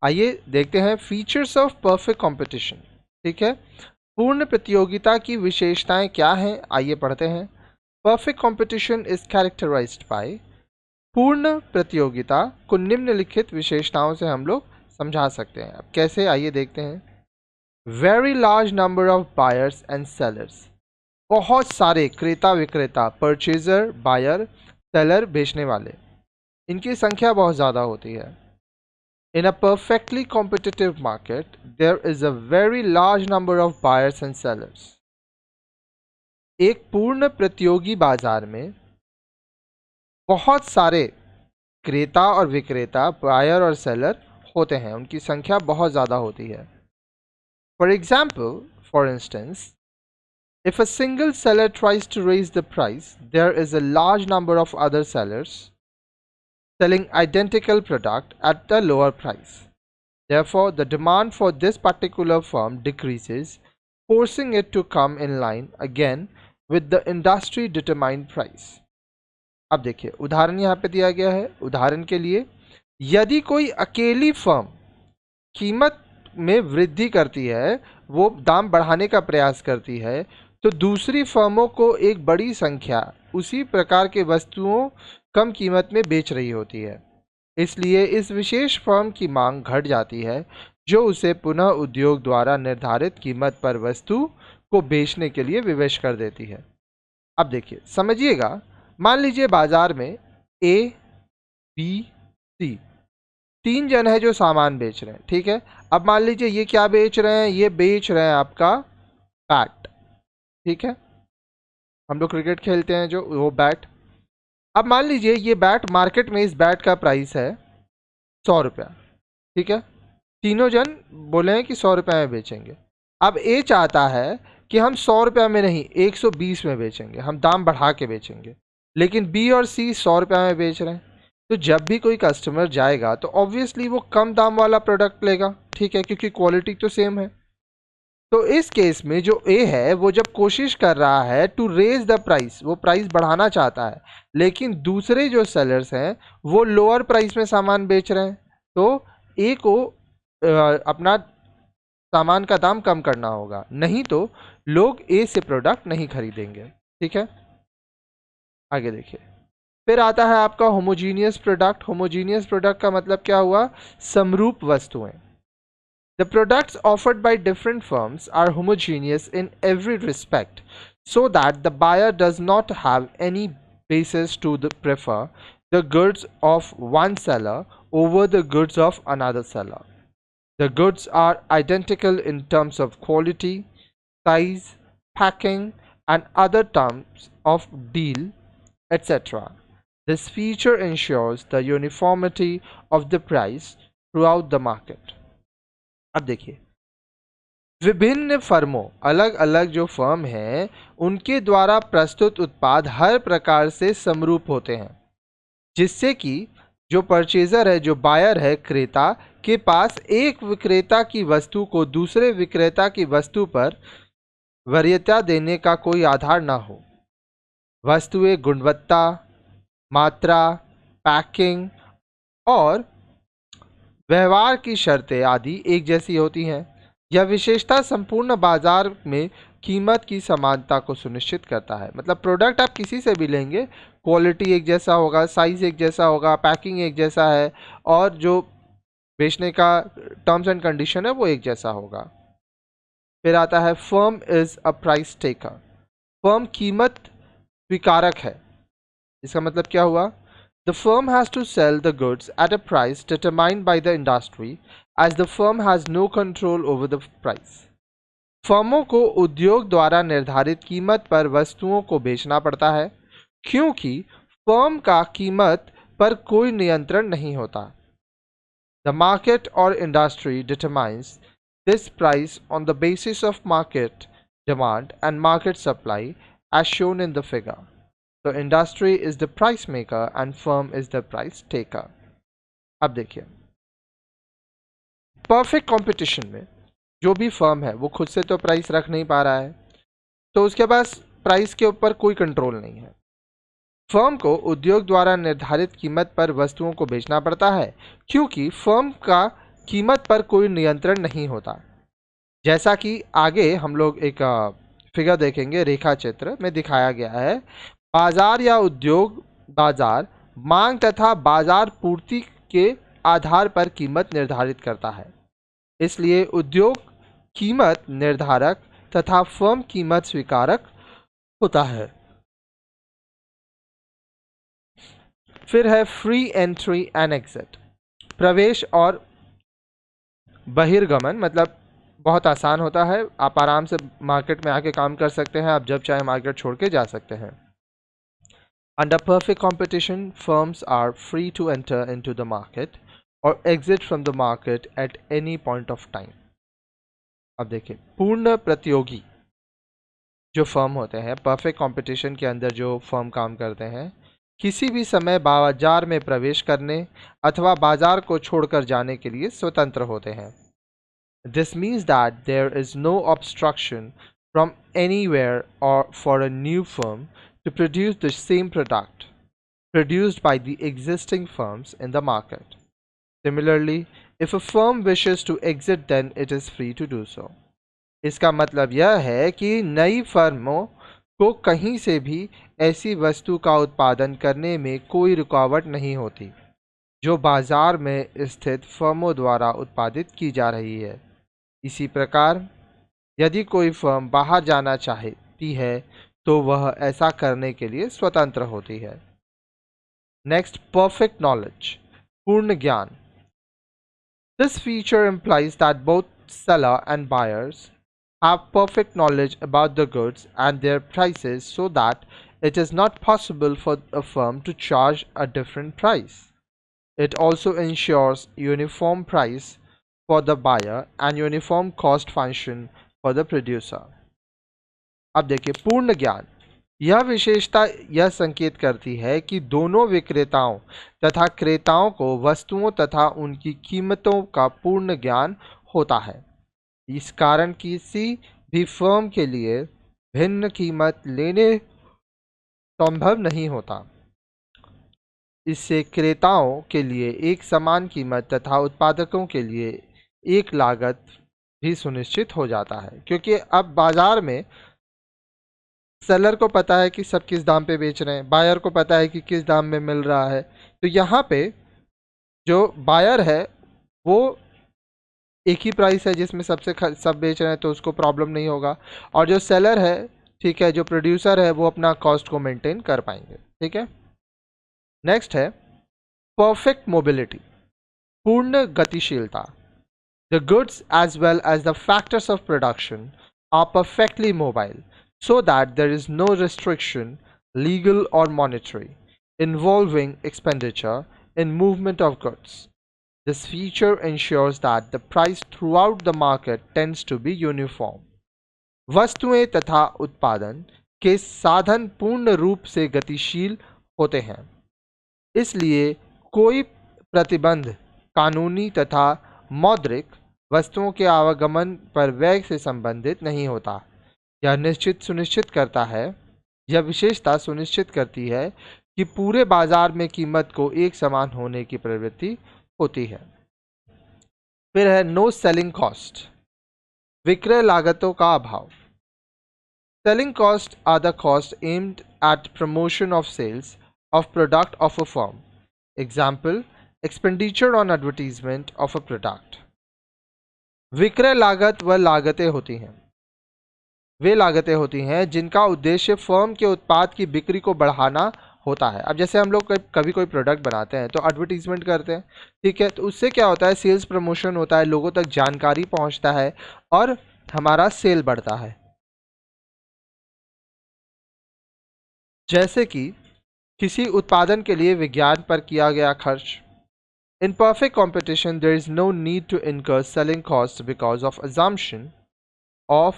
आइए देखते हैं फीचर्स ऑफ परफेक्ट कंपटीशन। ठीक है, पूर्ण प्रतियोगिता की विशेषताएं क्या हैं, आइए पढ़ते हैं। Perfect competition is characterised by, पूर्ण प्रतियोगिता को निम्नलिखित विशेषताओं से हम लोग समझा सकते हैं। अब कैसे, आइए देखते हैं। Very large number of buyers and sellers, बहुत सारे क्रेता विक्रेता, परचेजर बायर, सेलर बेचने वाले, इनकी संख्या बहुत ज़्यादा होती है। In a perfectly competitive market, there is a very large number of buyers and sellers. एक पूर्ण प्रतियोगी बाजार में बहुत सारे क्रेता और विक्रेता, बायर और सेलर होते हैं, उनकी संख्या बहुत ज़्यादा होती है। For instance, if a single seller tries to raise the price, there is a large number of other sellers selling identical product at a lower price. Therefore, the demand for this particular firm decreases, forcing it to come in line again with the industry determined price. अब देखिए, उदाहरण यहाँ पे दिया गया है। उदाहरण के लिए, यदि कोई अकेली फर्म कीमत में वृद्धि करती है, वो दाम बढ़ाने का प्रयास करती है, तो दूसरी फर्मों को एक बड़ी संख्या उसी प्रकार के वस्तुओं कम कीमत में बेच रही होती है। इसलिए इस विशेष फर्म की मांग घट जाती है, जो उसे पुनः उद्योग द्वारा निर्धारित कीमत पर वस्तु को बेचने के लिए विवश कर देती है। अब देखिए, समझिएगा। मान लीजिए बाजार में ए, बी, सी तीन जन है जो सामान बेच रहे हैं। ठीक है, अब मान लीजिए ये क्या बेच रहे हैं, ये बेच रहे हैं आपका बैट। ठीक है, हम लोग क्रिकेट खेलते हैं जो, वो बैट। अब मान लीजिए ये बैट मार्केट में, इस बैट का प्राइस है 100 रुपया। ठीक है, तीनों जन बोले हैं कि 100 रुपये में बेचेंगे। अब ए चाहता है कि हम 100 रुपये में नहीं, 120 में बेचेंगे, हम दाम बढ़ा के बेचेंगे। लेकिन बी और सी 100 रुपये में बेच रहे हैं। तो जब भी कोई कस्टमर जाएगा तो ऑब्वियसली वो कम दाम वाला प्रोडक्ट लेगा। ठीक है, क्योंकि क्वालिटी तो सेम है। तो इस केस में जो ए है वो जब कोशिश कर रहा है टू रेज द प्राइस, वो प्राइस बढ़ाना चाहता है, लेकिन दूसरे जो सेलर्स हैं वो लोअर प्राइस में सामान बेच रहे हैं, तो ए को अपना सामान का दाम कम करना होगा, नहीं तो लोग ए से प्रोडक्ट नहीं खरीदेंगे। ठीक है, आगे देखिए। फिर आता है आपका होमोजीनियस प्रोडक्ट। होमोजीनियस प्रोडक्ट का मतलब क्या हुआ, समरूप वस्तुएं। The products offered by different firms are homogeneous in every respect, so that the buyer does not have any basis to prefer the goods of one seller over the goods of another seller. The goods are identical in terms of quality, size, packing, and other terms of deal, etc. This feature ensures the uniformity of the price throughout the market. अब देखिए, विभिन्न फर्मों, अलग अलग जो firm हैं, उनके द्वारा प्रस्तुत उत्पाद हर प्रकार से समरूप होते हैं, जिससे कि जो परचेजर है, जो बायर है, क्रेता के पास एक विक्रेता की वस्तु को दूसरे विक्रेता की वस्तु पर वरीयता देने का कोई आधार ना हो। वस्तुएं गुणवत्ता, मात्रा, पैकिंग और व्यवहार की शर्तें आदि एक जैसी होती हैं। यह विशेषता संपूर्ण बाजार में कीमत की समानता को सुनिश्चित करता है। मतलब प्रोडक्ट आप किसी से भी लेंगे, क्वालिटी एक जैसा होगा, साइज एक जैसा होगा, पैकिंग एक जैसा है, और जो बेचने का टर्म्स एंड कंडीशन है वो एक जैसा होगा। फिर आता है firm is a price taker. Firm कीमत स्वीकारक है। इसका मतलब क्या हुआ, the firm has to sell the goods at a price determined by the industry, as the firm has no control over the price. फर्मों को उद्योग द्वारा निर्धारित कीमत पर वस्तुओं को बेचना पड़ता है, क्योंकि फर्म का कीमत पर कोई नियंत्रण नहीं होता। The market or industry determines this price on the basis of market demand and market supply, as shown in the figure. The industry is the price maker and firm is the price taker. अब देखिए, perfect competition में जो भी firm है वो खुद से तो प्राइस रख नहीं पा रहा है, तो उसके पास प्राइस के ऊपर कोई कंट्रोल नहीं है। फर्म को उद्योग द्वारा निर्धारित कीमत पर वस्तुओं को बेचना पड़ता है, क्योंकि फर्म का कीमत पर कोई नियंत्रण नहीं होता। जैसा कि आगे हम लोग एक फिगर देखेंगे, रेखा चित्र में दिखाया गया है। बाजार या उद्योग बाजार मांग तथा बाजार पूर्ति के आधार पर कीमत निर्धारित करता है। इसलिए उद्योग कीमत निर्धारक तथा फर्म कीमत स्वीकारक होता है। फिर है फ्री एंट्री एंड एग्जिट। प्रवेश और बहिर्गमन मतलब बहुत आसान होता है, आप आराम से मार्केट में आके काम कर सकते हैं, आप जब चाहे मार्केट छोड़ के जा सकते हैं। Under perfect competition, firms are free to enter into the market or exit from the market at any point of time. अब देखिए, पूर्ण प्रतियोगी जो फर्म होते हैं, परफेक्ट कंपटीशन के अंदर जो फर्म काम करते हैं, किसी भी समय बाजार में प्रवेश करने अथवा बाजार को छोड़कर जाने के लिए स्वतंत्र होते हैं। This means that there is no obstruction from anywhere or for a new firm to produce the same product produced by the existing firms in the market. Similarly, if a firm wishes to exit, then it is free to do so. इसका मतलब यह है कि नई फर्मों को कहीं से भी ऐसी वस्तु का उत्पादन करने में कोई रुकावट नहीं होती जो बाजार में स्थित फर्मों द्वारा उत्पादित की जा रही है। इसी प्रकार यदि कोई फर्म बाहर जाना चाहती है तो वह ऐसा करने के लिए स्वतंत्र होती है। नेक्स्ट, परफेक्ट नॉलेज, पूर्ण ज्ञान। This feature implies that both seller and buyers have perfect knowledge about the goods and their prices so that it is not possible for a firm to charge a different price. It also ensures uniform price for the buyer and uniform cost function for the producer. अब देखिए, पूर्ण ज्ञान, यह विशेषता यह संकेत करती है कि दोनों विक्रेताओं तथा क्रेताओं को वस्तुओं तथा उनकी कीमतों का पूर्ण ज्ञान होता है। इस कारण किसी भी फर्म के लिए भिन्न कीमत लेने संभव नहीं होता। इससे क्रेताओं के लिए एक समान कीमत तथा उत्पादकों के लिए एक लागत भी सुनिश्चित हो जाता है, क्योंकि अब बाजार में सेलर को पता है कि सब किस दाम पे बेच रहे हैं, बायर को पता है कि किस दाम में मिल रहा है। तो यहाँ पे जो बायर है वो एक ही प्राइस है जिसमें सब बेच रहे हैं, तो उसको प्रॉब्लम नहीं होगा। और जो सेलर है, ठीक है, जो प्रोड्यूसर है, वो अपना कॉस्ट को मेंटेन कर पाएंगे। ठीक है। नेक्स्ट है परफेक्ट मोबिलिटी, पूर्ण गतिशीलता। The goods as well as the factors of production are perfectly mobile so that there is no restriction, legal or monetary, involving expenditure in movement of goods. This feature ensures that the price throughout the market tends to be uniform. वस्तुएं तथा उत्पादन के साधन पूर्ण रूप से गतिशील होते हैं, इसलिए कोई प्रतिबंध कानूनी तथा मौद्रिक वस्तुओं के आवागमन पर व्यय से संबंधित नहीं होता। यह विशेषता सुनिश्चित करती है कि पूरे बाजार में कीमत को एक समान होने की प्रवृत्ति होती है। फिर है नो सेलिंग कॉस्ट, विक्रय लागतों का अभाव। Selling cost are the cost aimed at promotion of sales of product of a firm. Example, expenditure on advertisement of a product. विक्रय लागत वे लागतें होती हैं जिनका उद्देश्य फर्म के उत्पाद की बिक्री को बढ़ाना होता है। अब जैसे हम लोग कभी कोई प्रोडक्ट बनाते हैं तो एडवर्टीजमेंट करते हैं, ठीक है, तो उससे क्या होता है, सेल्स प्रमोशन होता है, लोगों तक जानकारी पहुंचता है और हमारा सेल बढ़ता है। जैसे कि किसी उत्पादन के लिए विज्ञान पर किया गया खर्च। In perfect competition there is no need to incur selling cost because of assumption of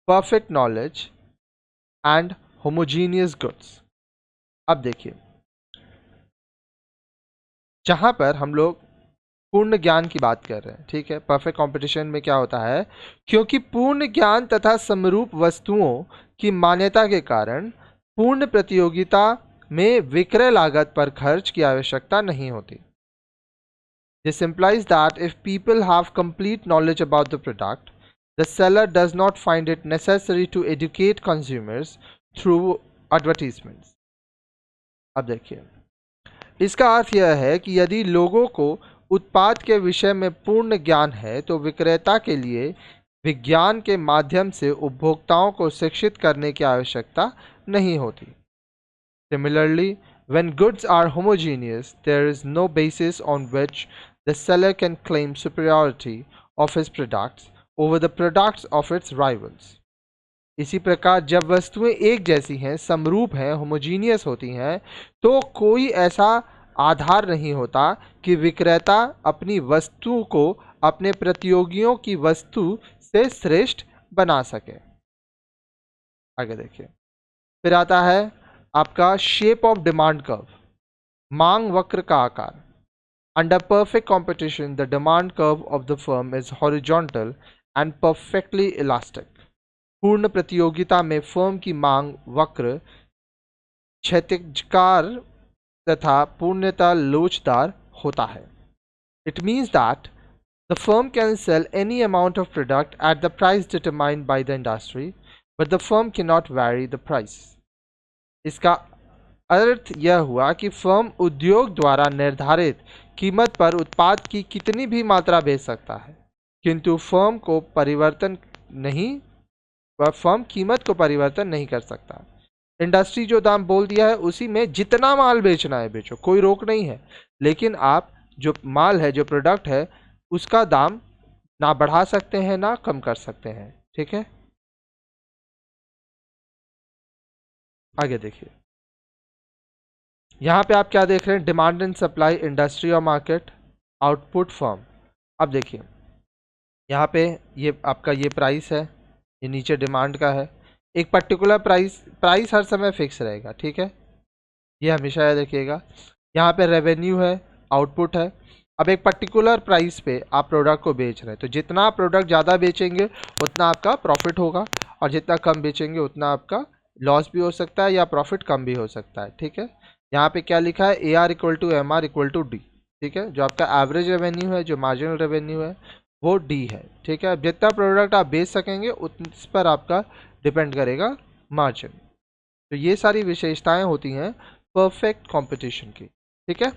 perfect knowledge and homogeneous goods. अब देखिए, जहां पर हम लोग पूर्ण ज्ञान की बात कर रहे हैं, ठीक है, परफेक्ट कंपटीशन में क्या होता है, क्योंकि पूर्ण ज्ञान तथा समरूप वस्तुओं की मान्यता के कारण पूर्ण प्रतियोगिता में विक्रय लागत पर खर्च की आवश्यकता नहीं होती। This implies that if people have complete knowledge about the product, the seller does not find it necessary to educate consumers through advertisements. अब देखिए, इसका अर्थ यह है कि यदि लोगों को उत्पाद के विषय में पूर्ण ज्ञान है तो विक्रेता के लिए विज्ञान के माध्यम से उपभोक्ताओं को शिक्षित करने की आवश्यकता नहीं होती. Similarly, when goods are homogeneous, there is no basis on which the seller can claim superiority of his products over the products of its rivals. इसी प्रकार जब वस्तुएं एक जैसी हैं, समरूप हैं, होमोजीनियस होती हैं, तो कोई ऐसा आधार नहीं होता कि विक्रेता अपनी वस्तु को अपने प्रतियोगियों की वस्तु से श्रेष्ठ बना सके. आगे देखिए, फिर आता है आपका शेप ऑफ डिमांड कर्व, मांग वक्र का आकार. Under perfect competition, the demand curve of the firm is horizontal and perfectly elastic. पूर्ण प्रतियोगिता में फर्म की मांग वक्र क्षैतिजकार तथा पूर्णतः लोचदार होता है. It means that the firm can sell any amount of product at the price determined by the industry, but the firm cannot vary the price. इसका अर्थ यह हुआ कि फर्म उद्योग द्वारा निर्धारित कीमत पर उत्पाद की कितनी भी मात्रा बेच सकता है, किंतु फर्म कीमत को परिवर्तन नहीं कर सकता. इंडस्ट्री जो दाम बोल दिया है उसी में जितना माल बेचना है बेचो, कोई रोक नहीं है, लेकिन आप जो माल है, जो प्रोडक्ट है, उसका दाम ना बढ़ा सकते हैं ना कम कर सकते हैं. ठीक है, आगे देखिए, यहाँ पे आप क्या देख रहे हैं, डिमांड एंड सप्लाई, इंडस्ट्री और मार्केट, आउटपुट, फर्म. अब देखिए, यहाँ पे ये आपका ये प्राइस है, ये नीचे डिमांड का है. एक पर्टिकुलर प्राइस हर समय फिक्स रहेगा. ठीक है, ये हमेशा याद रखिएगा. यहाँ पे रेवेन्यू है, आउटपुट है. अब एक पर्टिकुलर प्राइस पे आप प्रोडक्ट को बेच रहे हैं, तो जितना आप प्रोडक्ट ज़्यादा बेचेंगे उतना आपका प्रॉफिट होगा, और जितना कम बेचेंगे उतना आपका लॉस भी हो सकता है या प्रॉफिट कम भी हो सकता है. ठीक है, यहाँ पे क्या लिखा है, AR equal to MR equal to D. ठीक है, जो आपका एवरेज रेवेन्यू है, जो मार्जिनल रेवेन्यू है, वो D है. ठीक है, जितना प्रोडक्ट आप बेच सकेंगे उस पर आपका डिपेंड करेगा मार्जिन. तो ये सारी विशेषताएं होती हैं परफेक्ट कंपटीशन की. ठीक है.